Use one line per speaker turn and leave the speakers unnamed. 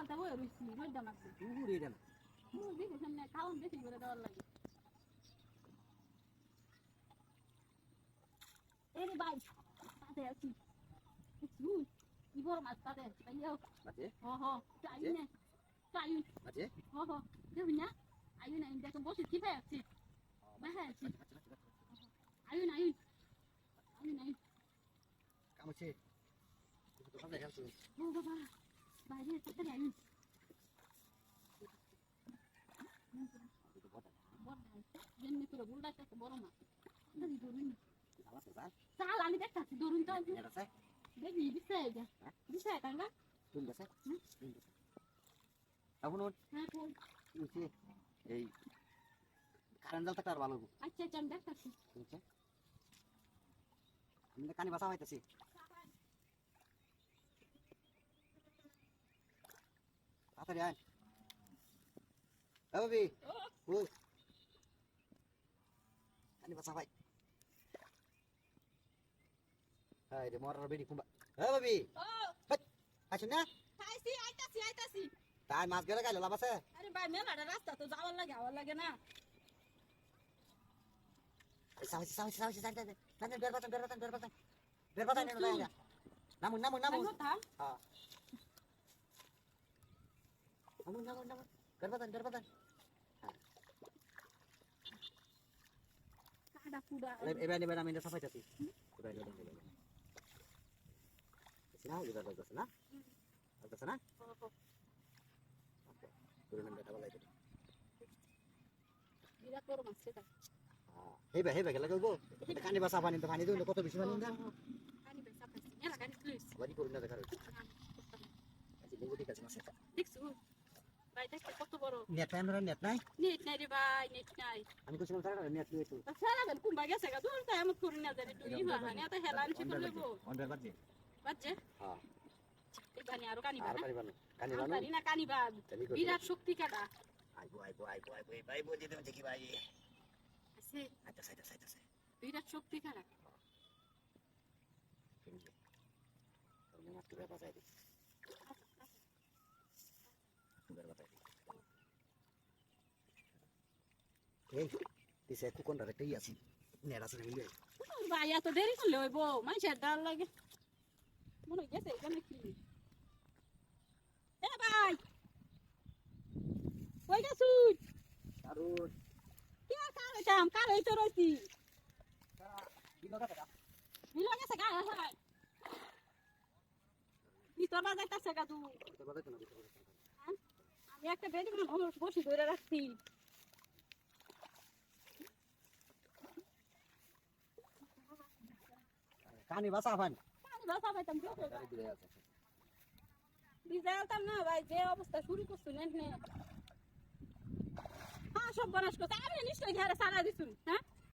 আলতা বই রইছি রইদা মারছে
দূর এটা না
মুরগি সামনে খাওন বেশি করে দেওয়ার লাগে এই রে ভাই সাথে আছি শুন কি বড় মাছ সাথে পাইও
আছে
হ হ চাই না চাই
আছে
হ হ দেখুন না আয়ু না দেখো বসে কি পাই আছি বাসা আছি আয়ু না আয়ু আয়ু না
কাম আছে তো ভালো হেলছো
ও বাবা বাইরে তাড়াতাড়ি আয়ু বড় যেমনি করে বুলডাটা বড় মাছ ধরি ধরুন
ভালো আছে স্যার
চাল আমি দেখতাছি ধরুন তো
এটা স্যার
দেখি বিছাই যা বিছাই কাঙ্গা
তুই গেছে এখন
হ্যাঁ কোন
এই কারেন্ট জালটা আর ভালো
আচ্ছা আচ্ছা আমি দেখতাছি
বুঝছে আমি কানি বাসা হইতাছি তাড়াতাড়ি আয় বাবি ও কানি বাসা ভাই হাই রে মরার বেডি কুম্বা হ্যাঁ বাবি
ও
আসুন না
খাইছি আইতাছি
তাই মাছ গেলে গাইলো লাভ আছে
আরে ভাই মেলাটা রাস্তা তো যাওয়ার লাগে না
সাহসি বের বাতান নামুন
থাম
হ্যাঁ নামুন বের বাতান
কাডা পুডা
এবার আমি এটা সাফাইতাছি এবার না এবার লাগছে না লাগছে না পুরো নামটা বলাই দিই
বিরা তোর মাছ সেটা
হেবে গেলে গো কানি বাসা পানি তো পানি দিলে কত বেশি পানি না
কানি বেসা খাইছি মেলা কানি প্লিজ
বাড়ি করুন না দেখা আচ্ছা লিঙ্গ ঠিক আছে মাছ
দেখছো ভাই দেখতে কত বড়
নেট নেট নাই
নেট নাই রে ভাই নেট নাই
আমি কইছিলাম তারা নেট লই তো
সারা বেল কুম্বা গেছে গা দূর তাই আমত করি না জানি তুই ইমা মানে এত হেলান ছিল লেবো
অন্ডার বাজে
বাচ্চা
হ্যাঁ
এই বানি আর কানি
আর
বানা
কানি বানো
পারি না কানি বাদ বিরাট শক্তি কাটা
আইবো দিতে দেখি ভাই
আছে
আচ্ছা সাইটা
বিরাট শক্তি কাটা
তুমি মাছ তুলে বাজাই দি তুলে বাজাই দি এই দিছে কুকনটা রেটেই আছে নেড়া আছে মিলে
ভাই এত দেরি করলে হইব মানুষের ডাল লাগে মনে হয় গেছে এখানে কি এ ভাই কই গেছুন
কারণ
কি কার হইতো রইছি
কি লগা টাকা
বিলো গেছে গা হয় ভিতর বাজাইতাছে গা তুই
তো বাজাই তো না
আমি একটা বেডি বসি ধরে রাখছি
কানি বাসা পান
কানি বাসা পাইতাম
গাড়ি দিলে আছে
বিজালতাম না ভাই যে অবস্থা শুরু করছো নে হ্যাঁ সব বনাস করছে আমি নিশ্চয়ই ঘরে সারা দিছুন হ্যাঁ